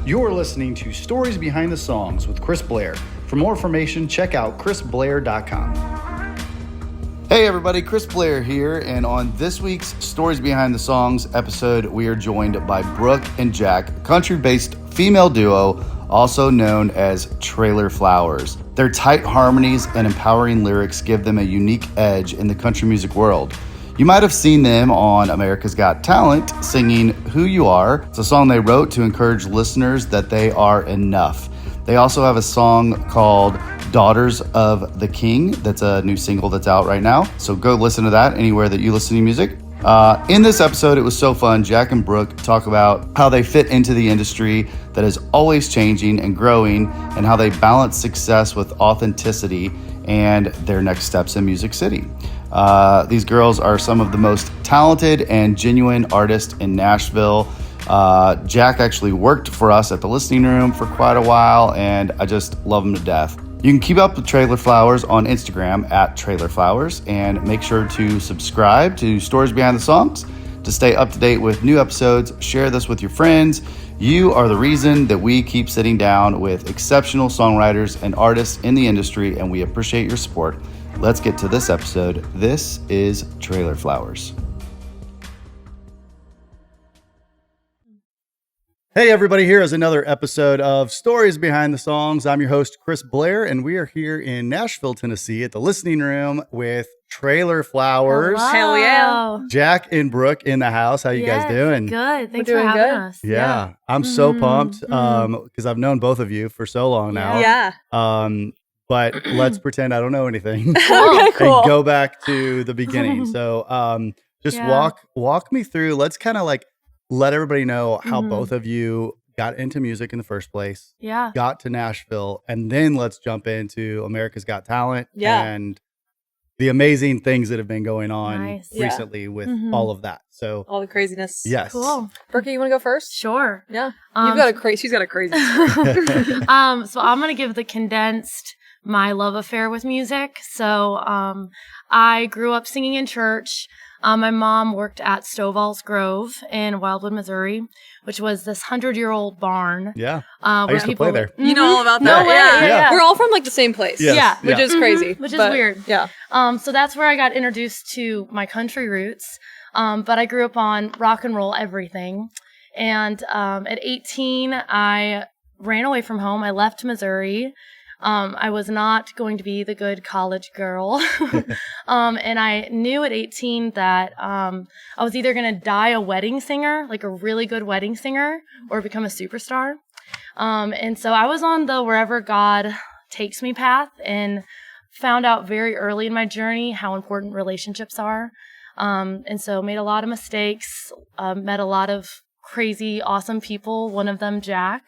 You're listening to Stories Behind the Songs with Chris Blair. For more information, check out chrisblair.com. Hey everybody, Chris Blair here, and on this week's Stories Behind the Songs episode, we are joined by Brooke and Jack, a country-based female duo, also known as Trailer Flowers. Their tight harmonies and empowering lyrics give them a unique edge in the country music world. You might have seen them on America's Got Talent singing Who You Are. It's a song they wrote to encourage listeners that they are enough. They also have a song called Daughters of the King. That's a new single that's out right now. So go listen to that anywhere that you listen to music. In this episode, it was so fun. Jack and Brooke talk about how they fit into the industry that is always changing and growing, and how they balance success with authenticity and their next steps in Music City. These girls are some of the most talented and genuine artists in Nashville. Jack actually worked for us at the listening room for quite a while, and I just love them to death. You can keep up with Trailer Flowers on Instagram at Trailer Flowers, and make sure to subscribe to Stories Behind the Songs to stay up to date with new episodes. Share this with your friends. You are the reason that we keep sitting down with exceptional songwriters and artists in the industry, and we appreciate your support. Let's get to this episode. This is Trailer Flowers. Hey everybody, here is another episode of Stories Behind the Songs. I'm your host, Chris Blair, and we are here in Nashville, Tennessee at the listening room with Trailer Flowers. Hello. Hell yeah. Jack and Brooke in the house. How you guys doing? Good. Thanks for having us. Yeah. I'm so pumped because I've known both of you for so long now. Yeah. But let's pretend I don't know anything. Okay, cool. And go back to the beginning. So just walk me through. Let's kind of like let everybody know how both of you got into music in the first place. Yeah. Got to Nashville, and then let's jump into America's Got Talent and the amazing things that have been going on recently with all of that. So all the craziness. Yes. Cool. Brooke, you want to go first? Sure. Yeah. She's got a crazy story. So I'm going to give the condensed my love affair with music. So I grew up singing in church. My mom worked at Stovall's Grove in Wildwood, Missouri, which was this 100-year-old barn. Yeah. I used to play there. You know all about that? No way. Yeah. We're all from like the same place. Yes. Yeah. Which is crazy. Which is weird. Yeah. So that's where I got introduced to my country roots. But I grew up on rock and roll everything. And at 18, I ran away from home. I left Missouri. I was not going to be the good college girl. And I knew at 18 that I was either going to die a wedding singer, like a really good wedding singer, or become a superstar. And so I was on the wherever God takes me path, and found out very early in my journey how important relationships are. And so made a lot of mistakes, met a lot of crazy, awesome people, one of them Jack,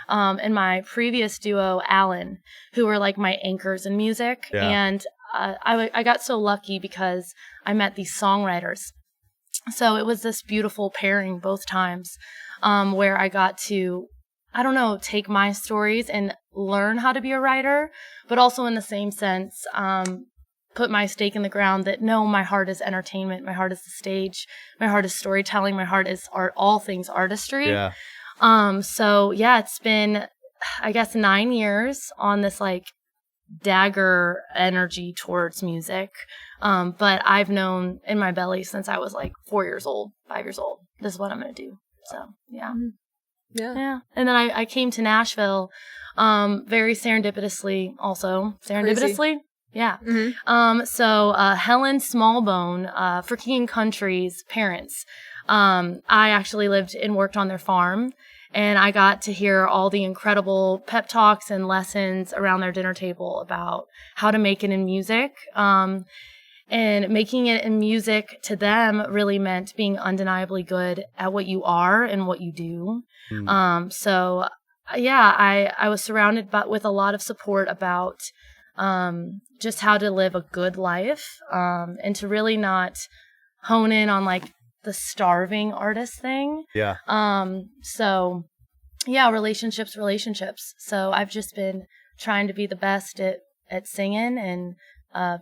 and my previous duo, Alan, who were like my anchors in music. Yeah. And I got so lucky because I met these songwriters. So it was this beautiful pairing both times, where I got to, take my stories and learn how to be a writer, but also in the same sense, put my stake in the ground that no, my heart is entertainment, my heart is the stage, my heart is storytelling, my heart is art, all things artistry. Yeah. So yeah, it's been, I guess, 9 years on this like dagger energy towards music. But I've known in my belly since I was like 4 years old, 5 years old, this is what I'm going to do. So yeah. Yeah. And then I came to Nashville, very serendipitously also. Serendipitously? Crazy. Yeah. So Helen Smallbone, for King Country's parents, I actually lived and worked on their farm, and I got to hear all the incredible pep talks and lessons around their dinner table about how to make it in music. And making it in music to them really meant being undeniably good at what you are and what you do. So yeah, I was surrounded with a lot of support about just how to live a good life, and to really not hone in on like the starving artist thing. Yeah. So yeah, relationships. So I've just been trying to be the best at singing and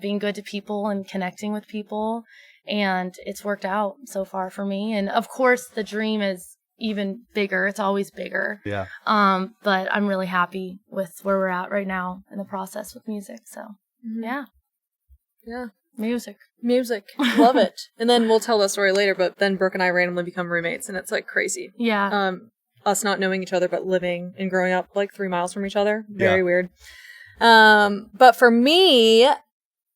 being good to people and connecting with people. And it's worked out so far for me. And of course, the dream is even bigger. It's always bigger. Yeah. But I'm really happy with where we're at right now in the process with music. So yeah. Music. Love it. And then we'll tell that story later, but then Brooke and I randomly become roommates, and it's like crazy. Yeah. Us not knowing each other, but living and growing up like 3 miles from each other. Very Yeah. weird. But for me,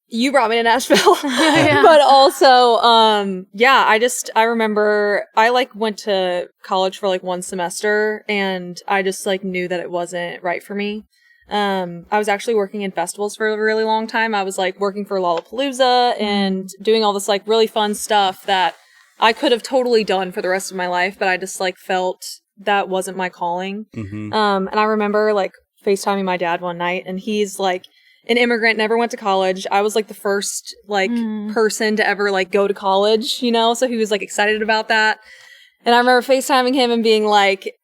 you brought me to Nashville, but also, I remember I like went to college for like 1 semester, and I just like knew that it wasn't right for me. I was actually working in festivals for a really long time. I was like working for Lollapalooza and doing all this like really fun stuff that I could have totally done for the rest of my life, but I just like felt that wasn't my calling. Mm-hmm. And I remember like FaceTiming my dad one night, and he's like an immigrant, never went to college. I was like the first like person to ever like go to college, you know? So he was like excited about that. And I remember FaceTiming him and being like,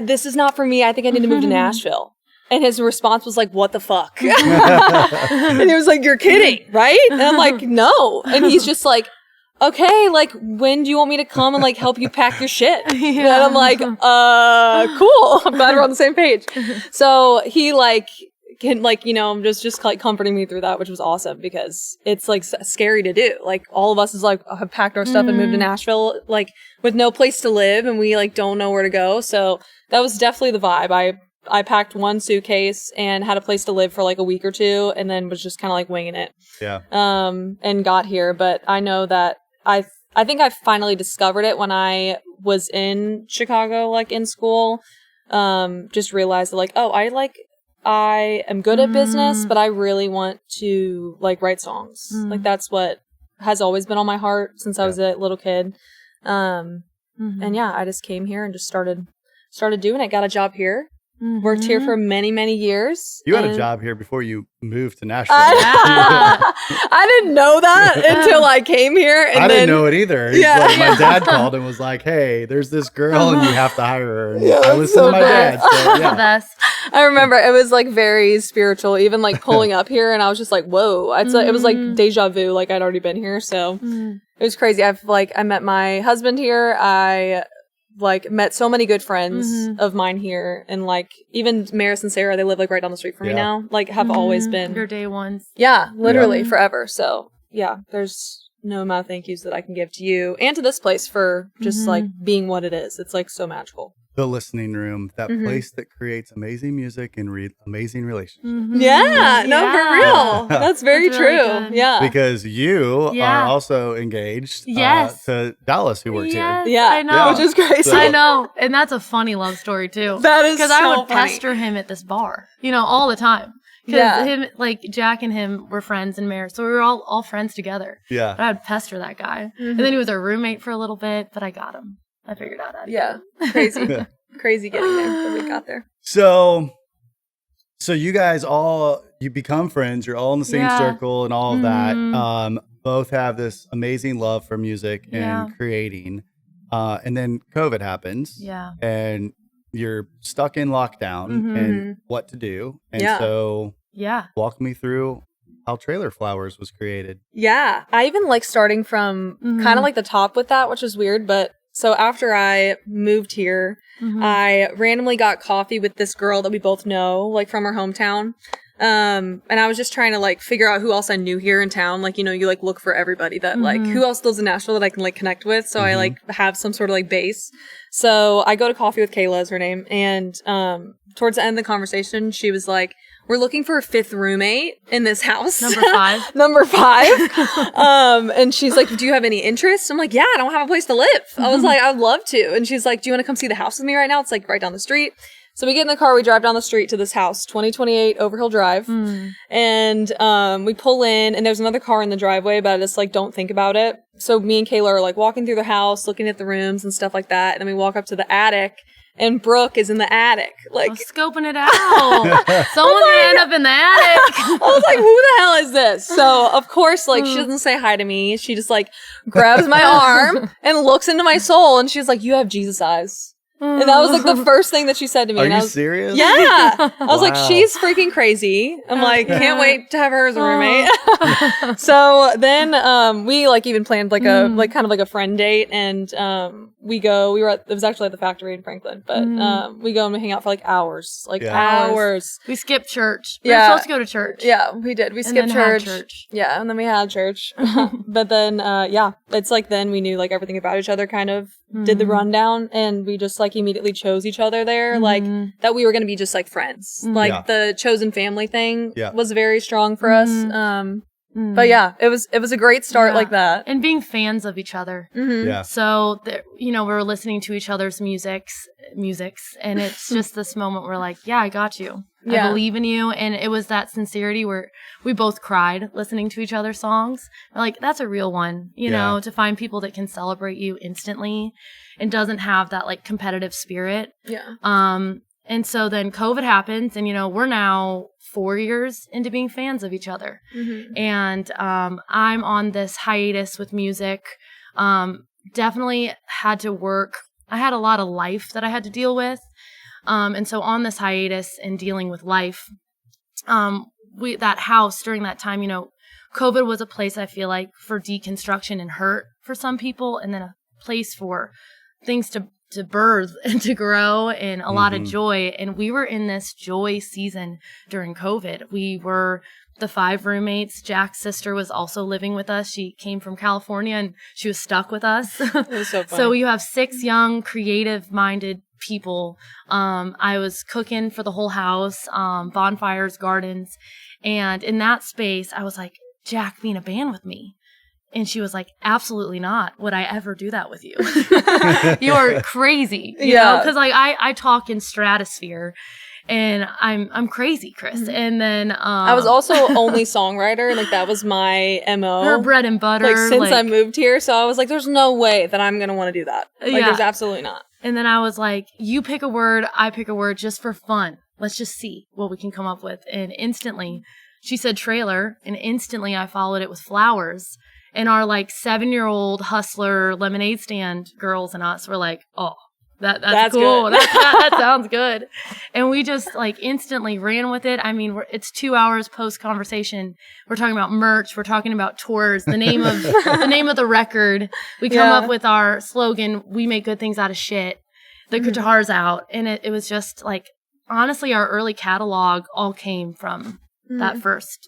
this is not for me. I think I need to move to Nashville. And his response was like, what the fuck? And he was like, you're kidding, right? And I'm like, no. And he's just like, okay, like, when do you want me to come and like help you pack your shit? And I'm like, cool. I'm glad we're on the same page. So he like can like, you know, just like comforting me through that, which was awesome because it's like scary to do. Like all of us is like have packed our stuff and moved to Nashville like with no place to live, and we like don't know where to go. So that was definitely the vibe. I packed 1 suitcase and had a place to live for like a week or 2, and then was just kind of like winging it. Yeah. And got here. But I know that I think I finally discovered it when I was in Chicago, like in school. Just realized that like, oh, I am good at business, but I really want to like write songs. Like that's what has always been on my heart since I was a little kid. And yeah, I just came here and just started doing it. Got a job here. Worked here for many, many years. You had a job here before you moved to Nashville. I didn't know that until I came here. And I didn't know it either. Yeah. Like, my dad called and was like, hey, there's this girl and you have to hire her. And Yeah, I listened so to my dad. So, The yeah. best. I remember it was like very spiritual, even like pulling up here, and I was just like, whoa. It was like deja vu, like I'd already been here. So it was crazy. I met my husband here. I like met so many good friends of mine here, and like even Maris and Sarah, they live like right down the street from me now, like have always been Your day ones. literally forever. So yeah, there's no amount of thank yous that I can give to you and to this place for just like being what it is. It's like so magical. The listening room, that place that creates amazing music and amazing relationships. Yeah, no, for real. That's very That's really true. good. Yeah. Because you are also engaged to Dallas, who works here. Yeah, I know. which is crazy. So- I know. And that's a funny love story, too. That is Because so I would funny. pester him at this bar, you know, all the time. Because him, like, Jack and him were friends and married. So we were all friends together. Yeah. But I would pester that guy. And then he was our roommate for a little bit, but I got him. I figured out how to Yeah, do it. crazy. Crazy getting there, but we got there. So you guys you become friends. You're all in the same circle and all of that. Both have this amazing love for music and creating. And then COVID happens. Yeah. And you're stuck in lockdown and what to do. And so walk me through how Trailer Flowers was created. Yeah, I even like starting from kind of like the top with that, which is weird, but so after I moved here, I randomly got coffee with this girl that we both know, like from our hometown. And I was just trying to like figure out who else I knew here in town. Like, you know, you like look for everybody that like who else lives in Nashville that I can like connect with. So I like have some sort of like base. So I go to coffee with Kayla is her name. And towards the end of the conversation, she was like, we're looking for a 5th roommate in this house. Number 5. Number 5. And she's like, do you have any interest? I'm like, yeah, I don't have a place to live. I was like, I'd love to. And she's like, do you want to come see the house with me right now? It's like right down the street. So we get in the car, we drive down the street to this house, 2028 Overhill Drive. And we pull in, and there's another car in the driveway, but I just like don't think about it. So me and Kayla are like walking through the house, looking at the rooms and stuff like that. And then we walk up to the attic, and Brooke is in the attic. Like, Scoping it out. Someone's going to end up in the attic. I was like, who the hell is this? So, of course, like, she doesn't say hi to me. She just, like, grabs my arm and looks into my soul. And she's like, you have Jesus eyes. And that was like the first thing that she said to me. Are and you I was, serious? Yeah. I was like, Wow. she's freaking crazy. I'm like, can't wait to have her as a roommate. So then we like even planned like a like kind of like a friend date, and it was actually at the factory in Franklin, but we go and we hang out for like hours. Hours. We skipped church. We were Yeah. supposed to go to church. Yeah, we did. We skipped then had church. Yeah, and then we had church. But then it's like then we knew like everything about each other, kind of did the rundown, and we just like immediately chose each other there, like that we were going to be just like friends. Like the chosen family thing was very strong for us. But yeah, it was a great start like that. And being fans of each other. Yeah. So, we were listening to each other's musics, and it's just this moment where like, yeah, I got you. I believe in you. And it was that sincerity where we both cried listening to each other's songs. Like, that's a real one, you know, to find people that can celebrate you instantly and doesn't have that like competitive spirit. Yeah. And so then COVID happens, and, we're now 4 years into being fans of each other. And I'm on this hiatus with music. Definitely had to work. I had a lot of life that I had to deal with. And so on this hiatus and dealing with life, that house during that time, COVID was a place I feel like for deconstruction and hurt for some people, and then a place for things to birth and to grow, and a lot of joy. And we were in this joy season during COVID. We were the 5 roommates. Jack's sister was also living with us. She came from California and she was stuck with us. It was so fun. So you have 6 young, creative-minded people. I was cooking for the whole house, bonfires, gardens. And in that space, I was like, Jack, be in a band with me. And she was like, absolutely not. Would I ever do that with you? You're crazy. You know? Because like I talk in stratosphere, and I'm crazy, Chris. And then I was also only songwriter, and like that was my MO. Her bread and butter. Like since I moved here, so I was like, there's no way that I'm gonna want to do that. Like there's absolutely not. And then I was like, you pick a word, I pick a word, just for fun. Let's just see what we can come up with. And instantly, she said trailer, and instantly I followed it with flowers. And our like 7-year-old hustler lemonade stand girls and us were like, oh, that's cool. That sounds good. And we just like instantly ran with it. I mean, it's 2 hours post conversation. We're talking about merch. We're talking about tours. The name of the record. We come up with our slogan. We make good things out of shit. The guitar's out, and it was just like, honestly, our early catalog all came from that first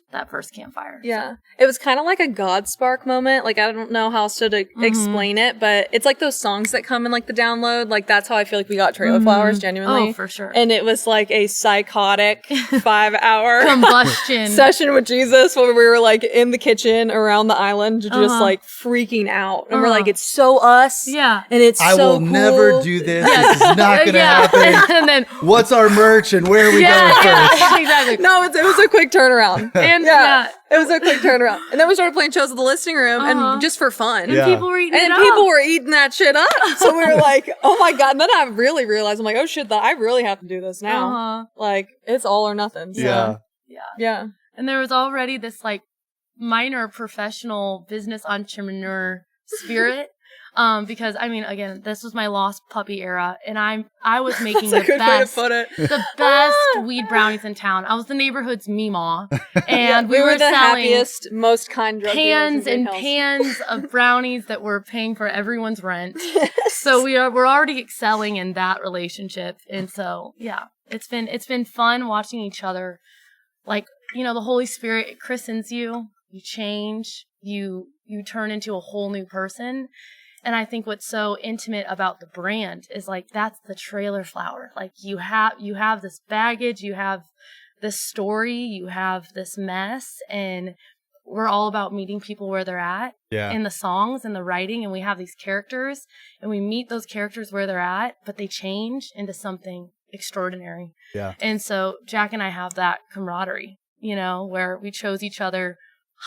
campfire. Yeah. It was kind of like a God spark moment. Like, I don't know how else to explain it, but it's like those songs that come in like the download. Like, that's how I feel like we got Trailer Flowers, genuinely. Oh, for sure. And it was like a psychotic 5-hour combustion session with Jesus where we were like in the kitchen around the island just like freaking out. And we're like, it's so us. Yeah. And it's I so will cool. never do this. This is not going to happen. And then What's our merch and where are we going first? exactly. No, it was a quick turnaround. And it was a quick turnaround. And then we started playing shows at the listing room and just for fun. Yeah. People were eating it up. People were eating that shit up. So we were like, oh my God. And then I really realized, I'm like, oh shit, I really have to do this now. Like, it's all or nothing. So. Yeah. And there was already this like minor professional business entrepreneur spirit. Because I mean, again, this was my lost puppy era, and I was making the best weed brownies in town. I was the neighborhood's Meemaw, and we were the selling happiest, most kind drug pans dealers in and pans of brownies that were paying for everyone's rent. So we're already excelling in that relationship, and so it's been fun watching each other. Like, you know, the Holy Spirit christens you, you change, you turn into a whole new person. And I think what's so intimate about the brand is like, that's the trailer flower. Like you have this baggage, you have this story, you have this mess, and we're all about meeting people where they're at in the songs and the writing. And we have these characters and we meet those characters where they're at, but they change into something extraordinary. Yeah. And so Jack and I have that camaraderie, you know, where we chose each other.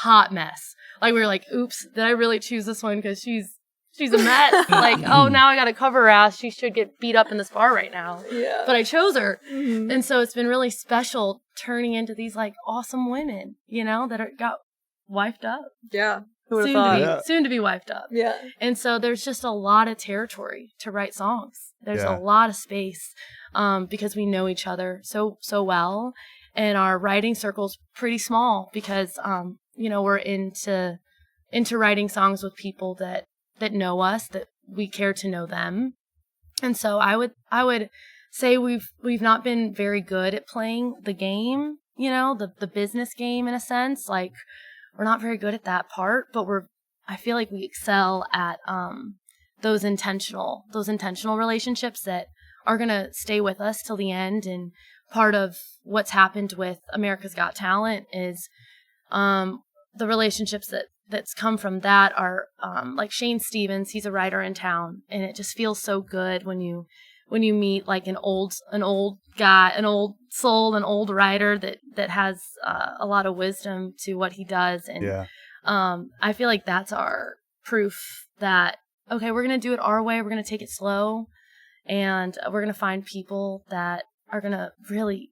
Hot mess. Like we were like, oops, did I really choose this one? Because she's a mess. Like, oh, now I got to cover her ass. She should get beat up in this bar right now. Yeah. But I chose her. Mm-hmm. And so it's been really special turning into these like awesome women, you know, that got wifed up. Yeah. Who would've thought? Soon to be wiped up. Yeah. And so there's just a lot of territory to write songs. There's Yeah. a lot of space because we know each other so well. And our writing circle's pretty small because, we're into writing songs with people that know us, that we care to know them. And so I would say we've not been very good at playing the game, the business game in a sense. Like, we're not very good at that part, but I feel like we excel at those intentional relationships that are going to stay with us till the end. And part of what's happened with America's Got Talent is the relationships that's come from that are like Shane Stevens. He's a writer in town, and it just feels so good when you meet like an old guy, an old soul, an old writer that has a lot of wisdom to what he does. And I feel like that's our proof that, okay, we're going to do it our way. We're going to take it slow, and we're going to find people that are going to really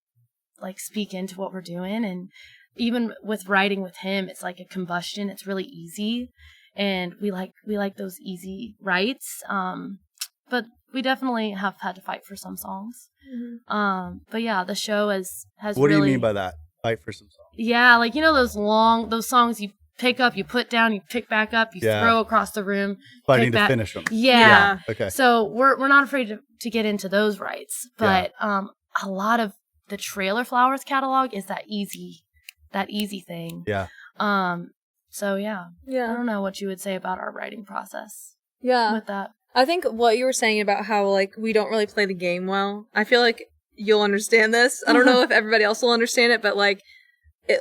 like speak into what we're doing. And even with writing with him, it's like a combustion. It's really easy, and we like those easy writes. But we definitely have had to fight for some songs. Mm-hmm. But yeah, the show has What really, do you mean by that? Fight for some songs? Yeah, like those songs you pick up, you put down, you pick back up, you throw across the room. Fighting to finish them. Yeah. Okay. So we're not afraid to get into those rights, but a lot of the Trailer Flowers catalog is that easy thing. Yeah. So yeah. I don't know what you would say about our writing process. Yeah. With that. I think what you were saying about how, like, we don't really play the game well, I feel like you'll understand this. I don't know if everybody else will understand it, but, like,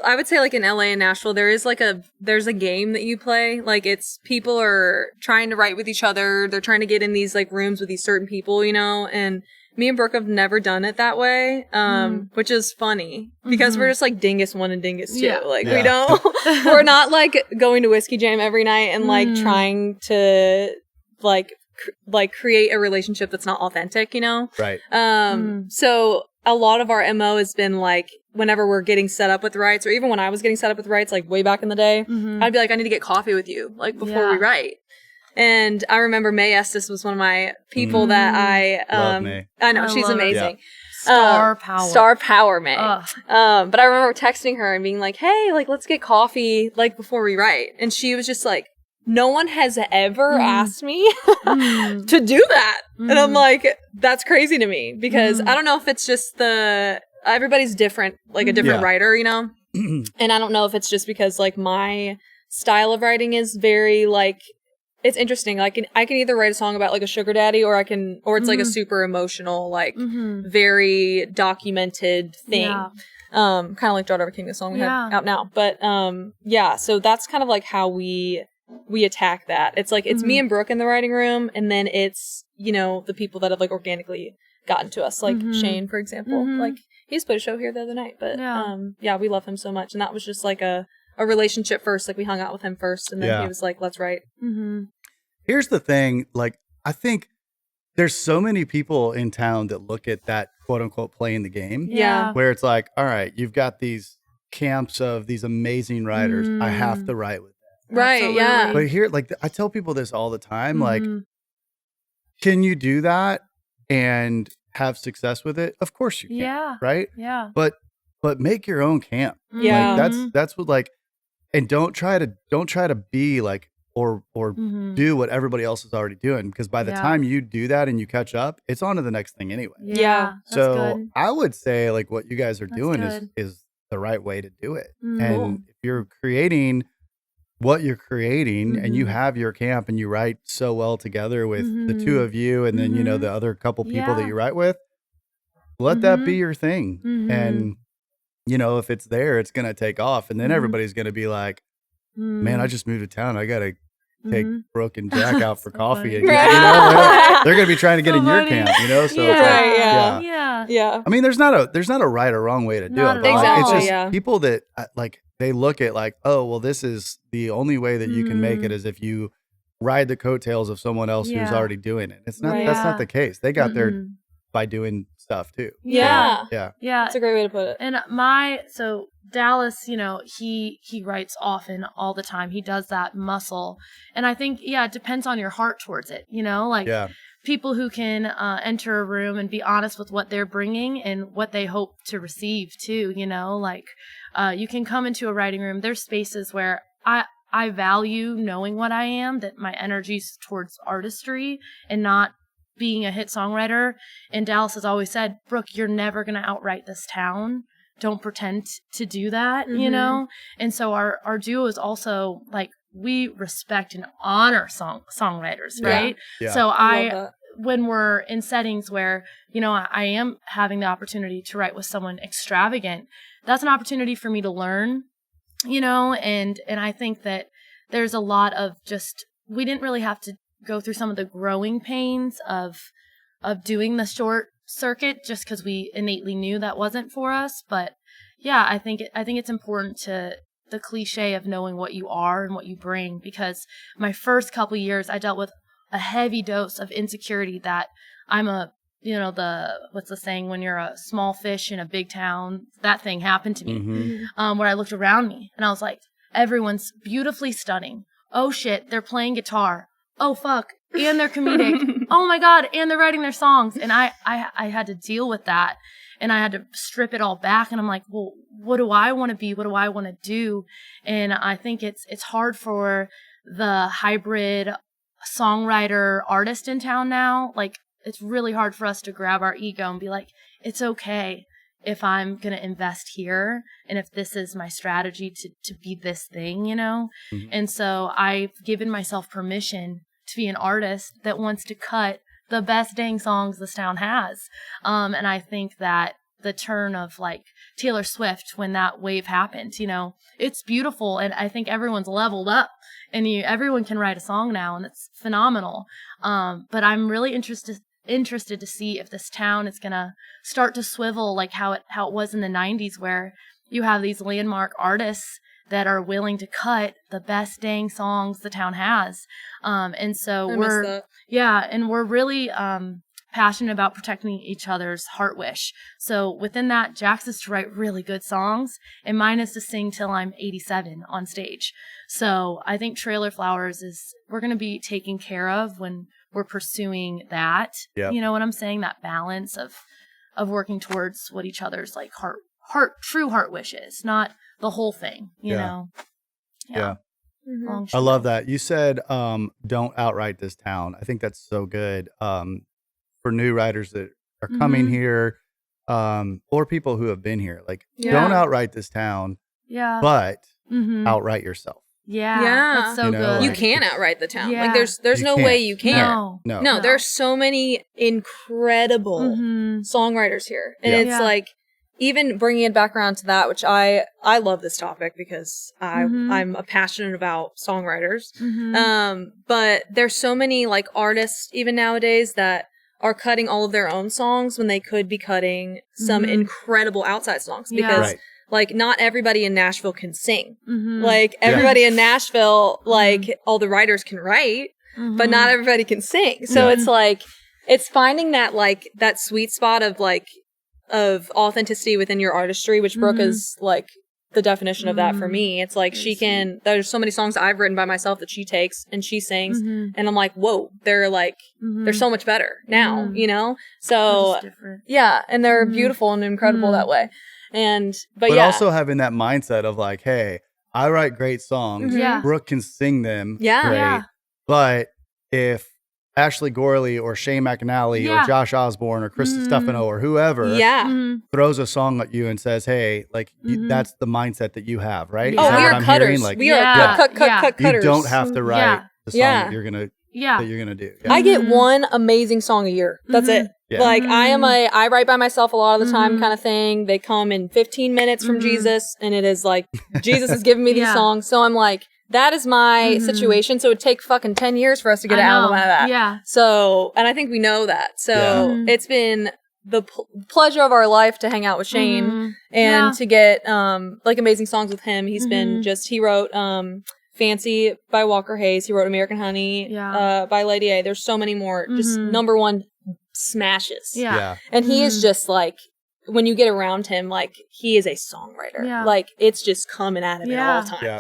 I would say, like, in LA and Nashville, there's a game that you play. Like, it's people are trying to write with each other. They're trying to get in these, like, rooms with these certain people, and me and Brooke have never done it that way, which is funny because we're just, like, Dingus 1 and Dingus 2. Yeah. Like, we don't, we're not, like, going to Whiskey Jam every night and, like, trying to, like create a relationship that's not authentic, Right. So a lot of our MO has been like, whenever we're getting set up with rights, or even when I was getting set up with rights, like way back in the day, I'd be like, I need to get coffee with you, like before we write. And I remember May Estes was one of my people that Love May. I know, she's amazing. Yeah. Star power, May. But I remember texting her and being like, hey, like, let's get coffee, like, before we write. And she was just like, no one has ever asked me to do that. And I'm like, that's crazy to me because I don't know if it's just everybody's different, like a different writer, and I don't know if it's just because like my style of writing is very like, it's interesting. I can either write a song about like a sugar daddy or it's like a super emotional, like very documented thing. Yeah. Kind of like Daughter of a King, the song we have out now. But so that's kind of like how we attack that. It's like, it's me and Brooke in the writing room, and then it's, the people that have like organically gotten to us, like Shane, for example. Like, he just put a show here the other night, but we love him so much. And that was just like a relationship first. Like, we hung out with him first, and then he was like, let's write. Here's the thing. Like, I think there's so many people in town that look at that quote unquote playing the game. Yeah. Where it's like, all right, you've got these camps of these amazing writers. I have to write with them. Right. Absolutely. Yeah. But here, like, I tell people this all the time. Like, can you do that and have success with it? Of course you can. Yeah. Right. Yeah. But make your own camp. Yeah. Like, that's what, like, and don't try to be like or do what everybody else is already doing, because by the time you do that and you catch up, it's on to the next thing anyway. Yeah. So good. I would say like what you guys are doing good. is the right way to do it. And if you're creating what you're creating and you have your camp and you write so well together with the two of you and then the other couple people that you write with, let that be your thing. And if it's there, it's gonna take off, and then everybody's gonna be like, man, I just moved to town, I gotta take Brooke and Jack out for coffee again. They're gonna be trying to get in your camp, so it's like, Yeah. I mean, there's not a right or wrong way to do it. Exactly. It's just people that like, they look at like, oh, well, this is the only way that you can make it is if you ride the coattails of someone else who's already doing it. It's not, that's not the case. They got by doing stuff too. Yeah. Yeah. That's a great way to put it. And so Dallas, he writes often all the time. He does that muscle. And I think, it depends on your heart towards it, people who can enter a room and be honest with what they're bringing and what they hope to receive too, you can come into a writing room. There's spaces where I value knowing what I am, that my energy's towards artistry and not being a hit songwriter. And Dallas has always said, Brooke, you're never going to outright this town. Don't pretend to do that, And so our duo is also like, we respect and honor songwriters, right? Yeah. So when we're in settings where, I am having the opportunity to write with someone extravagant, that's an opportunity for me to learn, and I think that there's a lot of we didn't really have to go through some of the growing pains of doing the short circuit just because we innately knew that wasn't for us. But yeah, I think it's important to the cliche of knowing what you are and what you bring, because my first couple years I dealt with a heavy dose of insecurity that I'm what's the saying, when you're a small fish in a big town, that thing happened to me, where I looked around me and I was like, everyone's beautifully stunning. Oh shit, they're playing guitar. Oh fuck, and they're comedic. Oh my God, and they're writing their songs. And I had to deal with that, and I had to strip it all back. And I'm like, well, what do I want to be? What do I want to do? And I think it's hard for the hybrid songwriter artist in town now. Like, it's really hard for us to grab our ego and be like, it's okay if I'm going to invest here and if this is my strategy to be this thing, And so I've given myself permission to be an artist that wants to cut the best dang songs this town has. And I think that the turn of like Taylor Swift, when that wave happened, it's beautiful. And I think everyone's leveled up and everyone can write a song now, and it's phenomenal. But I'm really interested to see if this town is going to start to swivel like how it was in the 90s, where you have these landmark artists that are willing to cut the best dang songs the town has. And so we're really passionate about protecting each other's heart wish. So within that, Jax is to write really good songs, and mine is to sing till I'm 87 on stage. So I think Trailer Flowers we're going to be taken care of when we're pursuing that. Yep. You know what I'm saying? That balance of working towards what each other's like true heart wish is, not the whole thing, you know? Yeah. Mm-hmm. I love that. You said, don't outright this town. I think that's so good. For new writers that are coming here, or people who have been here, like, don't outright this town, but outright yourself. Yeah. That's so good. You can outright the town. Yeah. Like there's no way you can. No. There's so many incredible songwriters here. And it's like, even bringing it back around to that, which I love this topic because I'm passionate about songwriters. But there's so many like artists even nowadays that are cutting all of their own songs when they could be cutting some incredible outside songs, because like not everybody in Nashville can sing. Like everybody in Nashville, like all the writers can write, but not everybody can sing. So it's like, it's finding that like that sweet spot of like, of authenticity within your artistry, which Brooke is like the definition of that for me. It's like there's so many songs I've written by myself that she takes and she sings, and I'm like, whoa, they're like, they're so much better now, you know? So yeah, and they're beautiful and incredible that way. But also having that mindset of like, hey, I write great songs. Brooke can sing them great. But if Ashley Gorley or Shane McAnally or Josh Osborne or Chris Stefano or whoever throws a song at you and says, hey, like that's the mindset that you have, right? Oh, we are cutters. Like, we are cut cutters. You don't have to write the song that you're gonna do. I get one amazing song a year. That's it. Like I write by myself a lot of the time kind of thing. They come in 15 minutes from Jesus, and it is like Jesus is giving me these songs. So I'm like, that is my situation. So it would take fucking 10 years for us to get an album out of that. Yeah. So, and I think we know that. So it's been the pleasure of our life to hang out with Shane and to get like amazing songs with him. He's been he wrote Fancy by Walker Hayes. He wrote American Honey by Lady A. There's so many more. Just number one smashes. Yeah. And he is just like, when you get around him, like, he is a songwriter. Yeah. Like, it's just coming at him at all times. Yeah.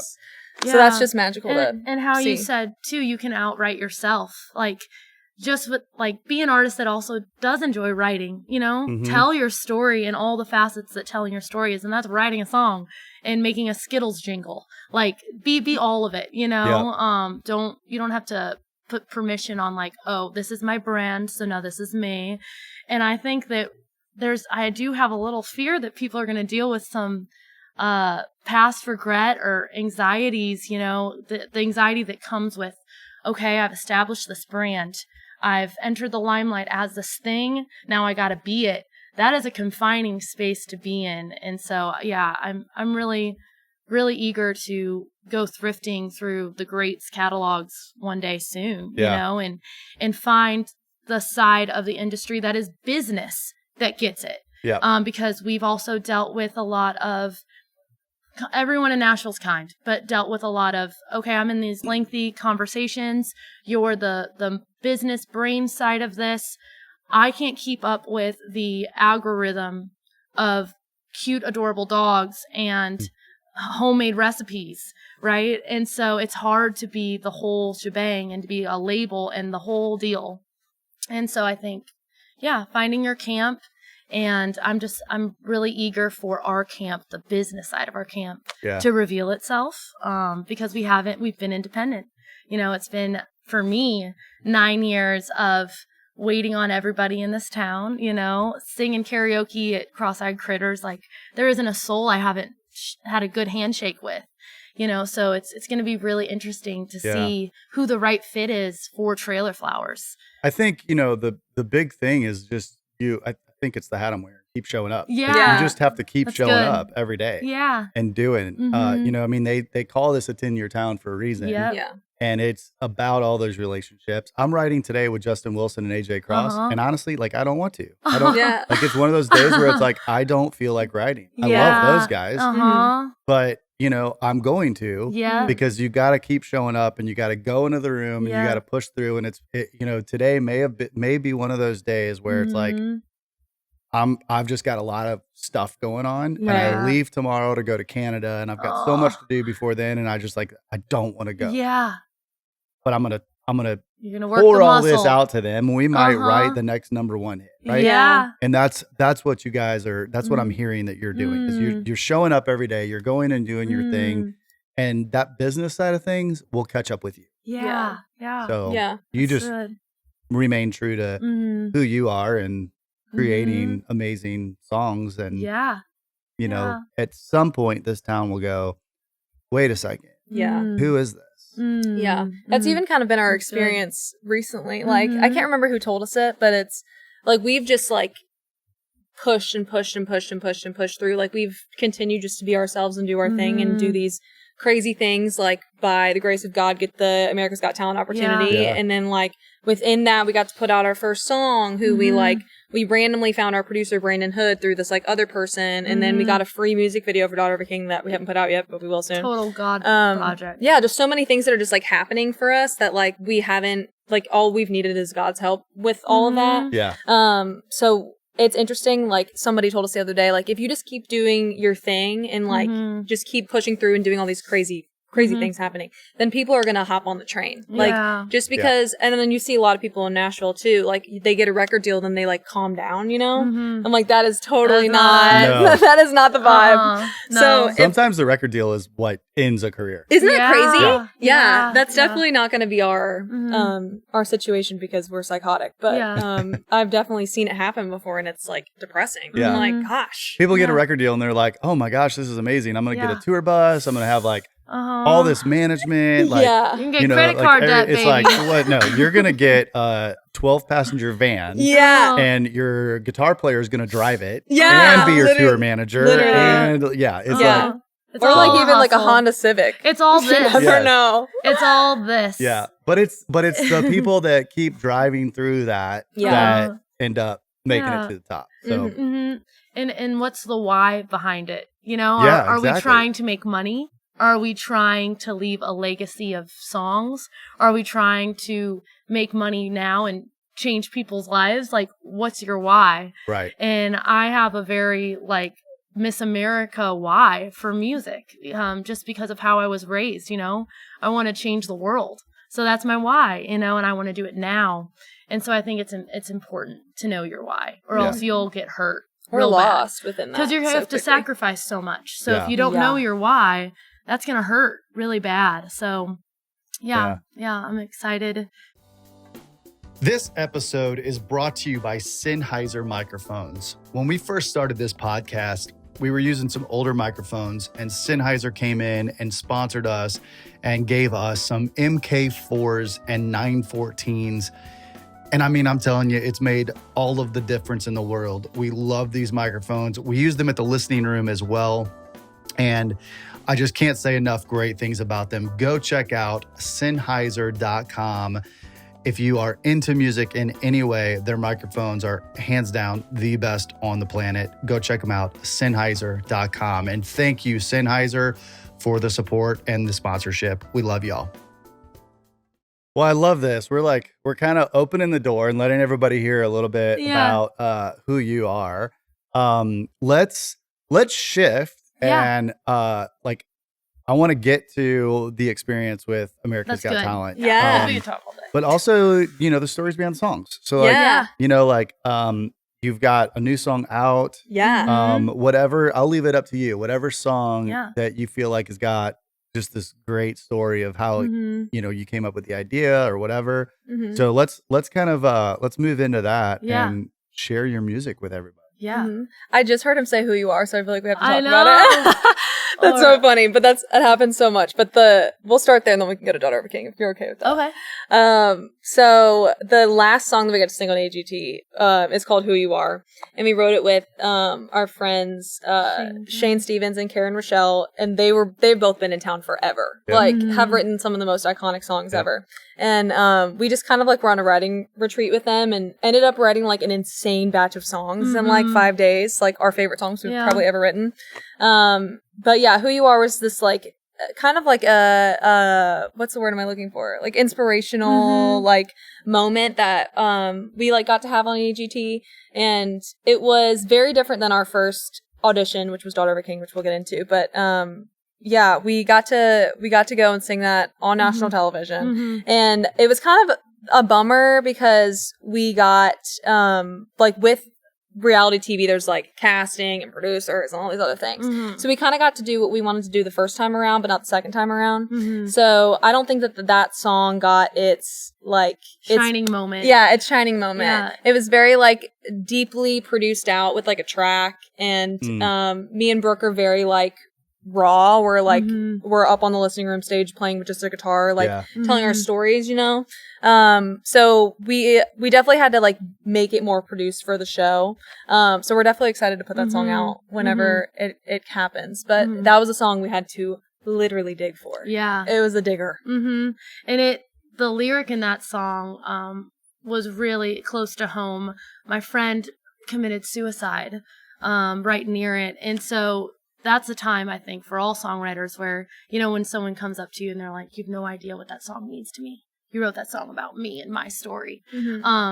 So that's just magical and how see. you said too, you can outright yourself, like just with like be an artist that also does enjoy writing, you know, tell your story and all the facets that telling your story is, and that's writing a song and making a Skittles jingle, like be all of it, you know. You don't have to put permission on like, oh, this is my brand, so now this is me. And I think that I do have a little fear that people are going to deal with some past regret or anxieties, you know, the anxiety that comes with, okay, I've established this brand. I've entered the limelight as this thing. Now I got to be it. That is a confining space to be in. And so, yeah, I'm really, really eager to go thrifting through the greats catalogs one day soon, you know, and find the side of the industry that is business that gets it. Yeah. Because we've also dealt with a lot of, everyone in Nashville's kind, but dealt with a lot of, okay, I'm in these lengthy conversations. You're the business brain side of this. I can't keep up with the algorithm of cute, adorable dogs and homemade recipes, right? And so it's hard to be the whole shebang and to be a label and the whole deal. And so I think, yeah, finding your camp. And I'm really eager for our camp, the business side of our camp, to reveal itself, because we've been independent. You know, it's been, for me, 9 years of waiting on everybody in this town, you know, singing karaoke at Cross-Eyed Critters. Like, there isn't a soul I haven't had a good handshake with, you know, so it's going to be really interesting to see who the right fit is for Trailer Flowers. I think, you know, the big thing is just I think it's the hat I'm wearing. Keep showing up. Yeah. You just have to keep showing up every day. Yeah. And doing, you know, I mean, they call this a 10-year town for a reason. Yeah. And it's about all those relationships. I'm writing today with Justin Wilson and AJ Cross. And honestly, like, I don't want to. I don't, like, it's one of those days where it's like, I don't feel like writing. I love those guys. But, you know, I'm going to. Because you got to keep showing up and you got to go into the room and you got to push through. And you know, today may be one of those days where it's like, I've just got a lot of stuff going on and I leave tomorrow to go to Canada and I've got so much to do before then. And I just like, I don't want to go. But I'm going to pour all this out to them. We might write the next #1 hit. Right. And that's what you guys are, that's what I'm hearing that you're doing. Because you're showing up every day. You're going and doing your thing. And that business side of things will catch up with you. So you just remain true to who you are and creating amazing songs. And, you know, at some point this town will go, wait a second. Who is this? That's even kind of been our experience recently. Like, I can't remember who told us it, but it's like, we've just like pushed and pushed and pushed and pushed and pushed through. Like, we've continued just to be ourselves and do our thing and do these crazy things, like, by the grace of God, get the America's Got Talent opportunity. And then, like, within that, we got to put out our first song, who we randomly found our producer, Brandon Hood, through this, like, other person. And then we got a free music video for Daughter of a King that we haven't put out yet, but we will soon. Total God project. Yeah, just so many things that are just, like, happening for us that, like, we haven't, like, all we've needed is God's help with all of that. So it's interesting, like, somebody told us the other day, like, if you just keep doing your thing and, like, just keep pushing through and doing all these crazy things happening, then people are gonna hop on the train. Like, just because, and then you see a lot of people in Nashville too, like, they get a record deal, then they, like, calm down, you know? I'm like, that is totally not that is not the vibe. So sometimes the record deal is what ends a career. Isn't that crazy? Yeah. That's definitely not gonna be our situation because we're psychotic. But I've definitely seen it happen before and it's, like, depressing. I'm like, gosh. People get a record deal and they're like, oh my gosh, this is amazing. I'm gonna get a tour bus. I'm gonna have, like, all this management, like, you can get credit card debt, it's baby. like, what? No, you're gonna get a 12-passenger van, and your guitar player is gonna drive it, and be your tour manager, and it's like, it's or like even like a Honda Civic. It's all this. You never know. It's all this. Yeah, but it's the people that keep driving through that that end up making it to the top. So, and what's the why behind it? You know, are we trying to make money? Are we trying to leave a legacy of songs? Are we trying to make money now and change people's lives, like, what's your why? Right. And I have a very, like, Miss America why for music, just because of how I was raised, I want to change the world. So that's my why, and I want to do it now. And so I think it's important to know your why, or else you'll get hurt. We're lost within that. Because you have to sacrifice so much. So if you don't know your why, that's going to hurt really bad. So yeah, I'm excited. This episode is brought to you by Sennheiser Microphones. When we first started this podcast, we were using some older microphones, and Sennheiser came in and sponsored us and gave us some MK4s and 914s. And I mean, I'm telling you, it's made all of the difference in the world. We love these microphones. We use them at the listening room as well. And I just can't say enough great things about them. Go check out Sennheiser.com. If you are into music in any way, their microphones are hands down the best on the planet. Go check them out, Sennheiser.com. And thank you, Sennheiser, for the support and the sponsorship. We love y'all. Well, I love this. We're kind of opening the door and letting everybody hear a little bit about who you are. Let's shift and I want to get to the experience with America's Got Talent. Yeah. We can talk all day. But also, the stories behind the songs. So you've got a new song out. Yeah. Whatever, I'll leave it up to you. Whatever song that you feel like has got just this great story of how, you came up with the idea or whatever. So let's kind of, let's move into that and share your music with everybody. Yeah. I just heard him say who you are, so I feel like we have to talk about it. That's so funny, but it happens so much. But we'll start there and then we can go to Daughter of a King if you're okay with that. Okay. So the last song that we got to sing on AGT is called Who You Are. And we wrote it with our friends Shane Stevens and Karen Rochelle, and they've both been in town forever. Have written some of the most iconic songs ever. And we just kind of were on a writing retreat with them and ended up writing an insane batch of songs in 5 days, our favorite songs we've probably ever written. But yeah, Who You Are was this kind of a what's the word am I looking for? Inspirational moment that we got to have on AGT, and it was very different than our first audition, which was Daughter of a King, which we'll get into. But yeah, we got to go and sing that on national television, and it was kind of a bummer because we got with reality TV, there's casting and producers and all these other things. So we kind of got to do what we wanted to do the first time around, but not the second time around. So I don't think that song got its shining moment. Yeah, its shining moment. Yeah. It was very deeply produced out with a track, and me and Brooke are very raw. We're we're up on the listening room stage playing with just a guitar, telling our stories, so we definitely had to make it more produced for the show. So we're definitely excited to put that song out whenever it happens. But that was a song we had to literally dig for. Yeah, it was a digger. And the lyric in that song was really close to home. My friend committed suicide right near it, and so that's a time, I think, for all songwriters where, when someone comes up to you and they're like, you have no idea what that song means to me. You wrote that song about me and my story.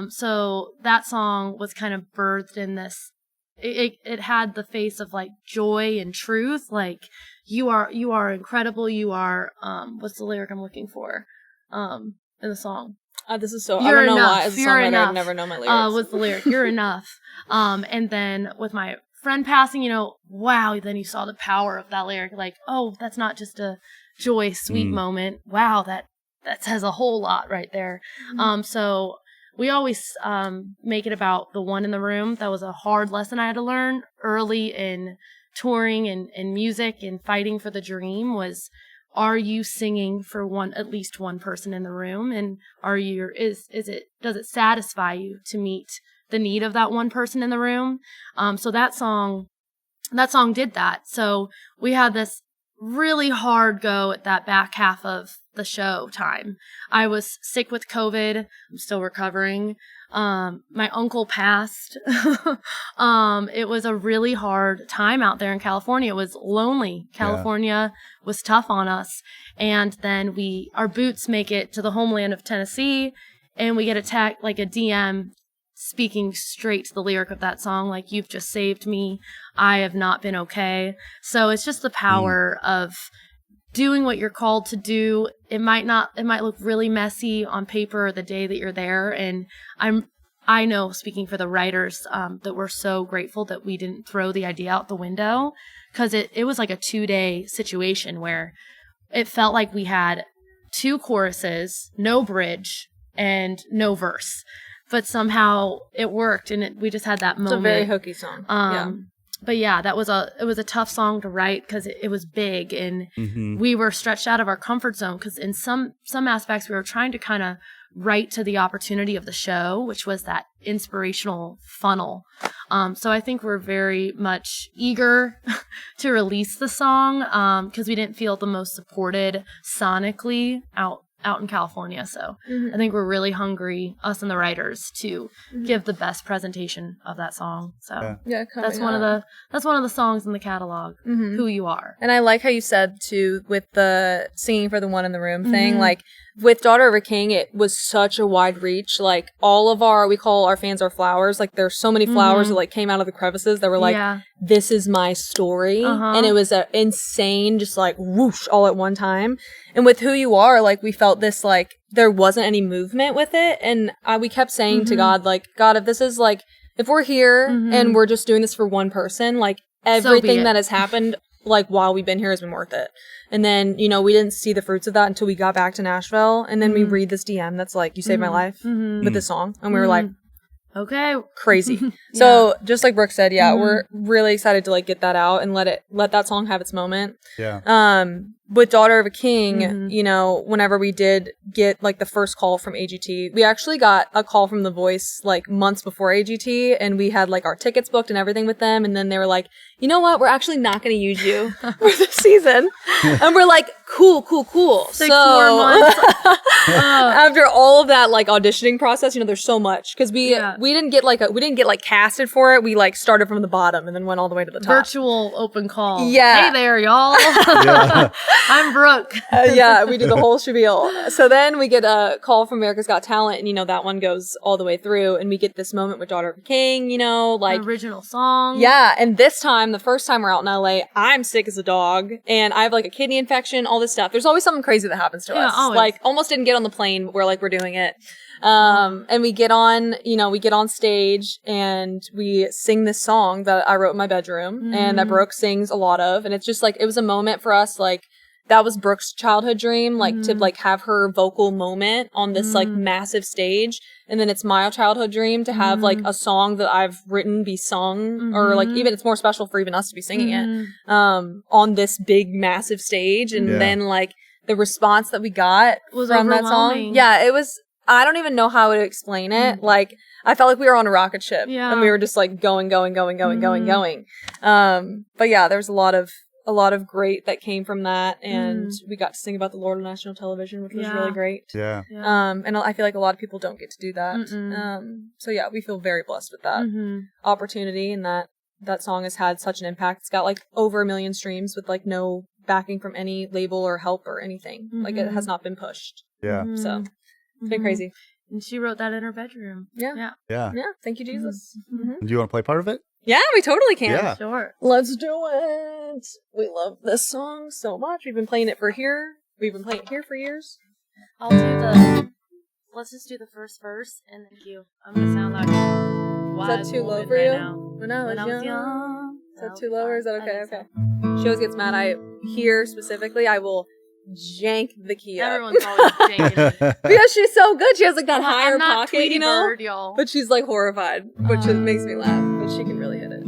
So that song was kind of birthed in this. It had the face of joy and truth. You are incredible. You are, what's the lyric I'm looking for in the song? This is so, you're I don't know enough. why as a you're songwriter enough. I've never known my lyrics. Was the lyric, you're enough. And then with my friend passing, wow, then you saw the power of that lyric. Oh, that's not just a joy, sweet moment. Wow, that says a whole lot right there. So we always make it about the one in the room. That was a hard lesson I had to learn early in touring and music and fighting for the dream was, are you singing for at least one person in the room? And does it satisfy you to meet the need of that one person in the room? So that song did that. So we had this really hard go at that back half of the show time. I was sick with COVID. I'm still recovering. My uncle passed. It was a really hard time out there in California. It was lonely. California was tough on us. And then our boots make it to the homeland of Tennessee. and we get like a DM speaking straight to the lyric of that song, like, you've just saved me, I have not been okay. So it's just the power of doing what you're called to do. It might look really messy on paper the day that you're there, and I know, speaking for the writers, that we're so grateful that we didn't throw the idea out the window, because it was like a 2-day situation where it felt like we had 2 choruses, no bridge, and no verse. But somehow it worked, and we just had that moment. It's a very hooky song. But yeah, it was a tough song to write because it was big, and we were stretched out of our comfort zone, because in some aspects we were trying to kind of write to the opportunity of the show, which was that inspirational funnel. So I think we're very much eager to release the song, because we didn't feel the most supported sonically out in California. So I think we're really hungry, us and the writers, to give the best presentation of that song. So that's one of the songs in the catalog, Who You Are. And I like how you said too, with the singing for the one in the room thing, like with Daughter of a King, it was such a wide reach. Like we call our fans our flowers. Like there's so many flowers that like came out of the crevices that were like, this is my story. And it was insane, just like whoosh all at one time. And with Who You Are, like we felt this, like there wasn't any movement with it. And we kept saying to God, like, God, if this is like, if we're here and we're just doing this for one person, like everything that has happened, like while we've been here has been worth it. And then, you know, we didn't see the fruits of that until we got back to Nashville. And then we read this DM that's like, you saved my life with this song. And we were like, okay, crazy. So just like Brooke said, we're really excited to like get that out and let that song have its moment. With Daughter of a King, you know, whenever we did get like the first call from AGT, we actually got a call from The Voice like months before AGT, and we had like our tickets booked and everything with them. And then they were like, you know what? We're actually not going to use you for the season. And we're like, cool. 6 more months. After all of that like auditioning process, you know, there's so much, because we didn't get casted for it. We like started from the bottom and then went all the way to the top. Virtual open call. Yeah. Hey there, y'all. I'm Brooke. We do the whole spiel. So then we get a call from America's Got Talent, and you know that one goes all the way through, and we get this moment with Daughter of a King, you know, like the original song. Yeah, and this time, the first time we're out in LA, I'm sick as a dog, and I have like a kidney infection, all this stuff. There's always something crazy that happens to us. Always. Like almost didn't get on the plane where like we're doing it. And we get on stage and we sing this song that I wrote in my bedroom and that Brooke sings a lot of. And it's just like, it was a moment for us, like, that was Brooke's childhood dream, like to like have her vocal moment on this like massive stage. And then it's my childhood dream to have like a song that I've written be sung, or like even it's more special for even us to be singing it on this big massive stage. And then like the response that we got was from that song. Yeah, it was, I don't even know how to explain it. Like I felt like we were on a rocket ship and we were just like going. But yeah, there was a lot of great that came from that, and we got to sing about the Lord on national television, which was really great. And I feel like a lot of people don't get to do that. So yeah, we feel very blessed with that opportunity, and that song has had such an impact. It's got like over 1 million streams with like no backing from any label or help or anything. Like it has not been pushed. So it's been crazy. And she wrote that in her bedroom. Yeah. Thank you, Jesus. Do you want to play part of it? Yeah, we totally can. Yeah. Sure. Let's do it. We love this song so much. We've been playing it here for years. Let's just do the first verse and then cue. I'm going to sound like Is that too low for you? When I was young. Is that too low, or is that okay? Okay. She always gets mad. Here specifically, I will jank the key up. Everyone's always janking it. Because she's so good. She has like that higher I'm not pocket, Tweety you know? Bird, y'all. But she's like horrified, which makes me laugh. But she can really hit it.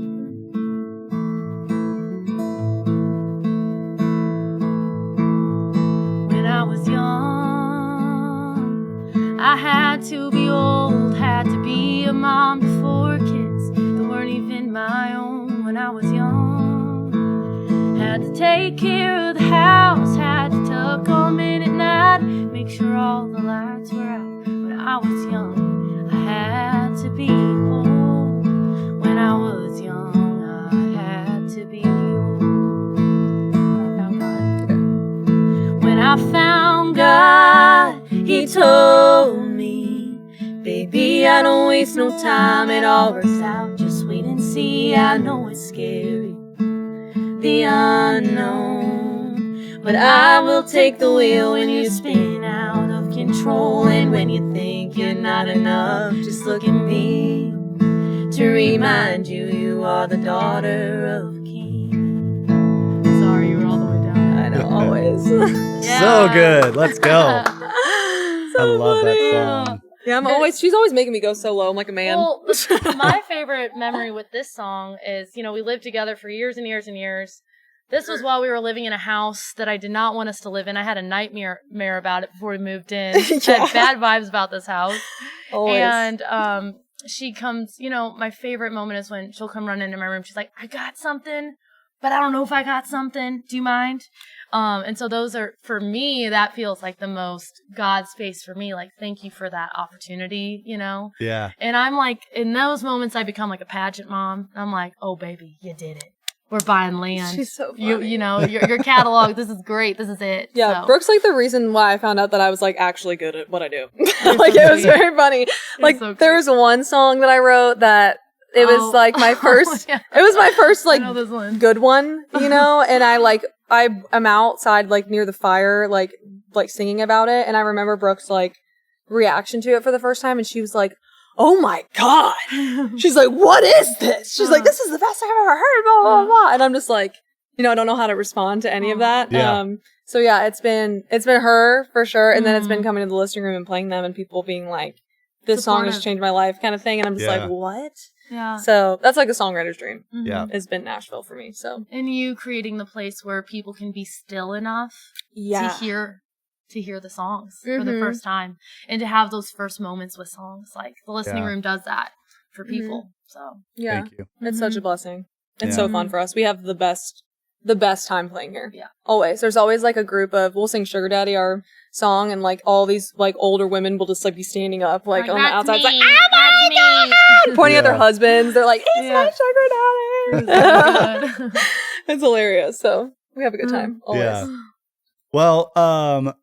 When I was young, I had to be old, had to be a mom before kids that weren't even my own. When I was young, had to take care of the house, had to tuck them in at night, make sure all the lights were out. When I was young, I had to be old. When I was young, I had to be old. When I found God, He told me I don't waste no time, it all works out. Just wait and see, I know it's scary, the unknown. But I will take the wheel when you spin out of control. And when you think you're not enough, just look at me to remind you you are the daughter of a king. Sorry, you were all the way down. I know, always. So good. Let's go. So I love funny. that song. Yeah, she's always making me go so low. I'm like a man. Well, my favorite memory with this song is, you know, we lived together for years and years and years. This was while we were living in a house that I did not want us to live in. I had a nightmare about it before we moved in. I had bad vibes about this house. Always. And she comes, you know, my favorite moment is when she'll come run into my room. She's like, I got something, but I don't know if I got something. Do you mind? And so those are, for me, that feels like the most God space for me. Like, thank you for that opportunity, you know? Yeah. And I'm like, in those moments, I become like a pageant mom. I'm like, oh, baby, you did it. We're buying land. She's so funny. You know, your catalog, this is great. This is it. Yeah, so. Brooke's like the reason why I found out that I was like actually good at what I do. Like it was very funny. Like so there was one song that I wrote that it was like my first. Yeah. It was my first like I know this one. good one, you know. And I'm outside like near the fire, like singing about it. And I remember Brooke's like reaction to it for the first time, and she was like, oh my God. She's like, what is this? She's like, this is the best thing I've ever heard, blah, blah, blah. And I'm just like, you know, I don't know how to respond to any of that. Yeah. So yeah, it's been her for sure. And then it's been coming to the listening room and playing them and people being like, this song has changed my life kind of thing. And I'm just like, what? Yeah. So that's like a songwriter's dream. Yeah. It's been Nashville for me. So. And you creating the place where people can be still enough to hear the songs for the first time and to have those first moments with songs. Like the listening room does that for people. So yeah, thank you. It's such a blessing. It's so fun for us. We have the best time playing here. Yeah. Always. There's always like a group of, we'll sing Sugar Daddy, our song, and like all these like older women will just like be standing up like on the outside. It's like, oh my God! Pointing at their husbands. They're like, it's my Sugar Daddy. It's hilarious. So we have a good time. Always. Yeah. Well,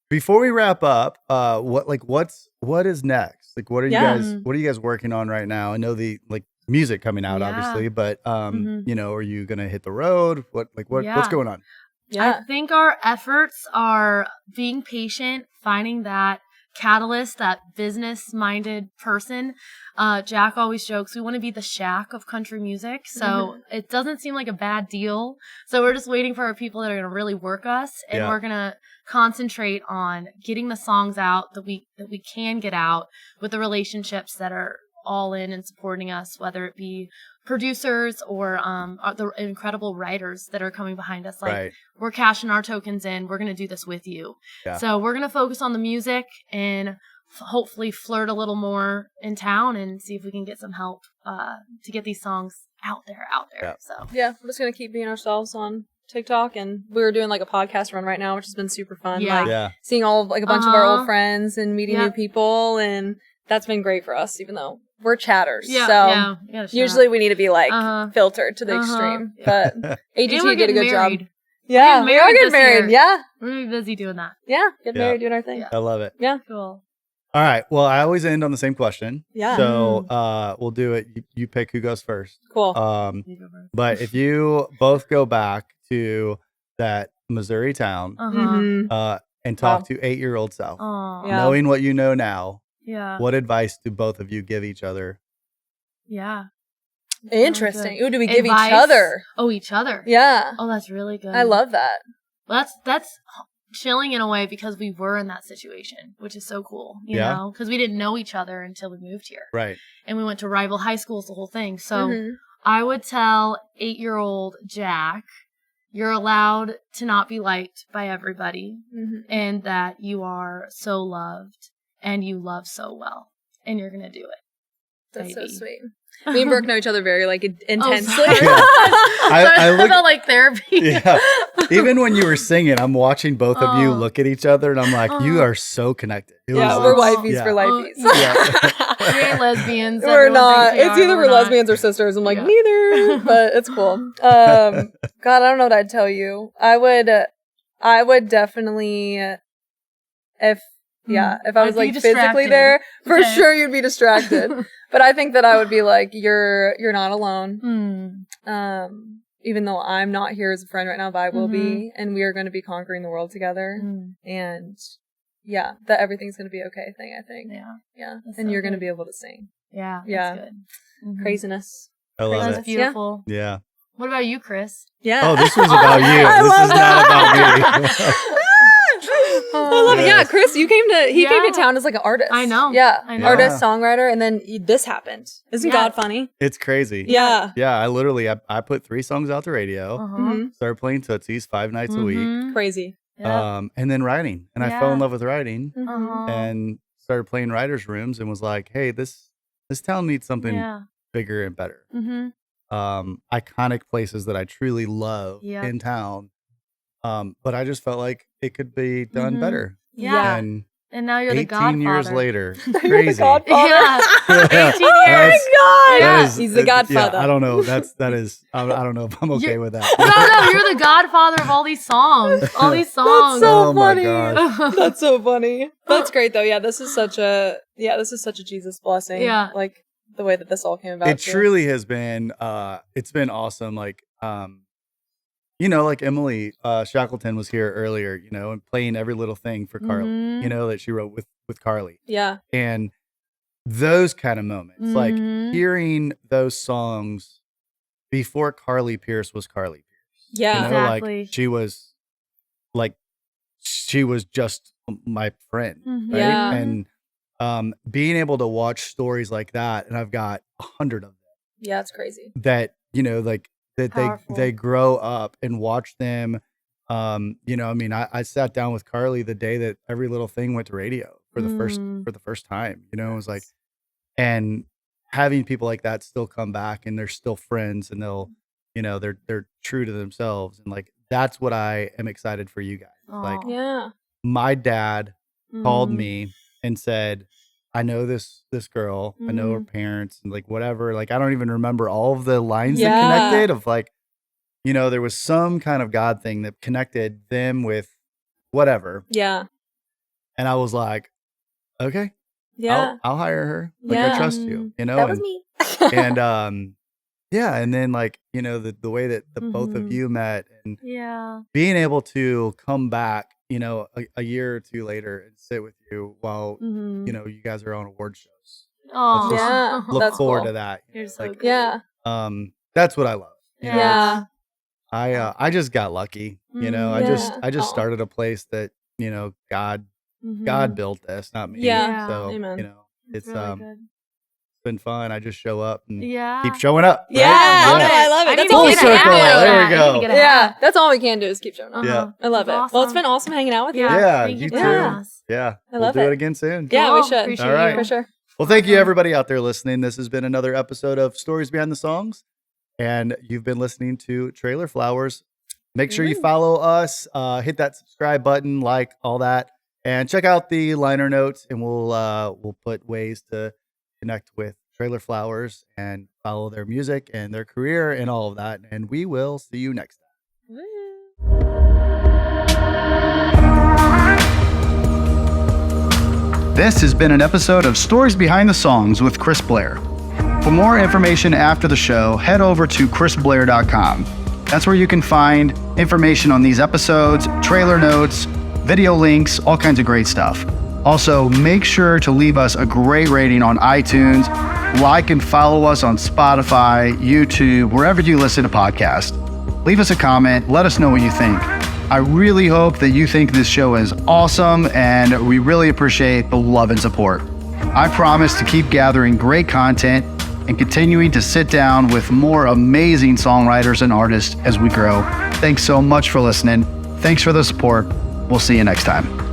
before we wrap up, what is next? Like, what are you guys working on right now? I know the like music coming out, obviously, but you know, are you gonna hit the road? What's going on? I think our efforts are being patient, finding that catalyst, that business-minded person. Jack always jokes, we want to be the Shaq of country music. So it doesn't seem like a bad deal. So we're just waiting for our people that are going to really work us. And we're going to concentrate on getting the songs out that we can get out with the relationships that are all in and supporting us, whether it be producers or the incredible writers that are coming behind us. Like, we're cashing our tokens in. We're going to do this with you. Yeah. So we're going to focus on the music and hopefully flirt a little more in town and see if we can get some help to get these songs out there. Yeah. So yeah, we're just going to keep being ourselves on TikTok, and we're doing like a podcast run right now, which has been super fun. Seeing all like a bunch of our old friends and meeting new people, and that's been great for us, even though we're chatters. So usually we need to be like filtered to the extreme. But AGT did a good job. Yeah, we are getting married. Yeah. We're going to be busy doing that. Yeah, get married, doing our thing. Yeah. I love it. Yeah. Cool. All right. Well, I always end on the same question. Yeah. So we'll do it. You pick who goes first. Cool. But if you both go back to that Missouri town and talk to 8-year-old self, knowing what you know now, what advice do both of you give each other? Yeah. Interesting. Ooh, do we give each other? Oh, each other. Yeah. Oh, that's really good. I love that. Well, that's chilling in a way because we were in that situation, which is so cool, you know, because we didn't know each other until we moved here. Right. And we went to rival high schools, the whole thing. So I would tell 8-year-old Jack, you're allowed to not be liked by everybody and that you are so loved and you love so well and you're going to do it. That's so sweet. Me and Brooke know each other very like intensely. I felt like therapy. Yeah. Even when you were singing, I'm watching both of you look at each other, and I'm like, you are so connected. We're wifeys for lifeys. We ain't lesbians. We're not. It's either we're lesbians or sisters. I'm like, neither. But it's cool. God, I don't know what I'd tell you. I would definitely, if Yeah, if I was I'd be like physically distracted. there, for Okay. sure you'd be distracted. But I think that I would be like, you're not alone. Even though I'm not here as a friend right now, but I will be, and we are going to be conquering the world together. And yeah, that everything's going to be okay thing, I think. Yeah. That's And so you're going to good. be able to sing. Yeah. Yeah. That's good. Craziness. I love That's it. beautiful. Yeah. What about you, Chris? Yeah. Oh, this was about you. I This love is not about me. I love it. Yeah, Yes. Chris, he came to town as like an artist. I know. Yeah. I know. Artist, songwriter, and then this happened. Isn't Yeah. God funny? It's crazy. Yeah. Yeah, I literally, I put 3 songs out to radio, Uh-huh. started playing Tootsies 5 nights a week, Mhm. Crazy. Yeah. and then writing. And I Yeah. fell in love with writing Uh-huh. and started playing writers' rooms and was like, hey, this town needs something Yeah. bigger and better. Mm-hmm. Iconic places that I truly love Yeah. in town. But I just felt like it could be done Mhm. better. Yeah. And And now you're the 18 godfather. years later, You're the crazy. godfather. Yeah. 18 That's- years. God. Yeah. He's the godfather. Yeah, I don't know. That is. I don't know if I'm okay with that. No, you're the godfather of all these songs. All these songs. That's so Oh my funny. gosh. That's so funny. That's great though. Yeah, this is such a Jesus blessing. Yeah. Like the way that this all came about. It too. truly has been. It's been awesome. Like, like Emily Shackleton was here earlier. And playing every little thing for Carly. Mhm. That she wrote with Carly. Yeah. And those kind of moments, like Mhm. hearing those songs before Carly Pierce was Carly Pierce. Yeah. Exactly. Like she was just my friend, Mhm. right? Yeah. And being able to watch stories like that, and I've got 100 of them Yeah, it's crazy. that like that Powerful. they grow up and watch them. I sat down with Carly the day that every little thing went to radio for the first time. It was like, and having people like that still come back and they're still friends and they're true to themselves, and like that's what I am excited for you guys. Like Aw. Yeah. my dad called Mhm. me and said, I know this girl, I know her parents, and like whatever. Like I don't even remember all of the lines that Yeah. connected of like, there was some kind of God thing that connected them with whatever. Yeah. And I was like, okay, Yeah. I'll hire her. Like I Yeah. trust you, That was me. and yeah, and then like, the way that the both of Mhm. you met and Yeah. being able to come back, a year or two later and sit with you while, Mhm. you guys are on award shows. Aw. just Yeah. Look That's forward cool. to that. You're so Like, good. Yeah. That's what I love. you know? Yeah. I just got lucky. I Yeah. just Aw. started a place that, God Mhm. built this, not me. Yeah. So, Amen. It's it's really good. been fun. I just show up and Yeah. keep showing up. right? Yeah. love No, it. I love it. I That's need to all Full we get a can circle. hat. do. There we I need to go. get a Yeah. hat. That's all we can do is keep showing up. Yeah. Uh-huh. I love it. That's Well, it's awesome. been awesome hanging out with you. Yeah, Thank you for too. having us. Yeah. I We'll love do it. it again soon. Yeah, we Cool. should. Appreciate All right. you. For sure. Well, thank you everybody out there listening. This has been another episode of Stories Behind the Songs, and you've been listening to Trailer Flowers. Make sure you follow us, hit that subscribe button, like all that, and check out the liner notes, and we'll put ways to connect with Trailer Flowers and follow their music and their career and all of that. And we will see you next time. This has been an episode of Stories Behind the Songs with Chris Blair. For more information after the show, head over to chrisblair.com. That's where you can find information on these episodes, trailer notes, video links, all kinds of great stuff. Also, make sure to leave us a great rating on iTunes, like and follow us on Spotify, YouTube, wherever you listen to podcasts. Leave us a comment, let us know what you think. I really hope that you think this show is awesome, and we really appreciate the love and support. I promise to keep gathering great content and continuing to sit down with more amazing songwriters and artists as we grow. Thanks so much for listening. Thanks for the support. We'll see you next time.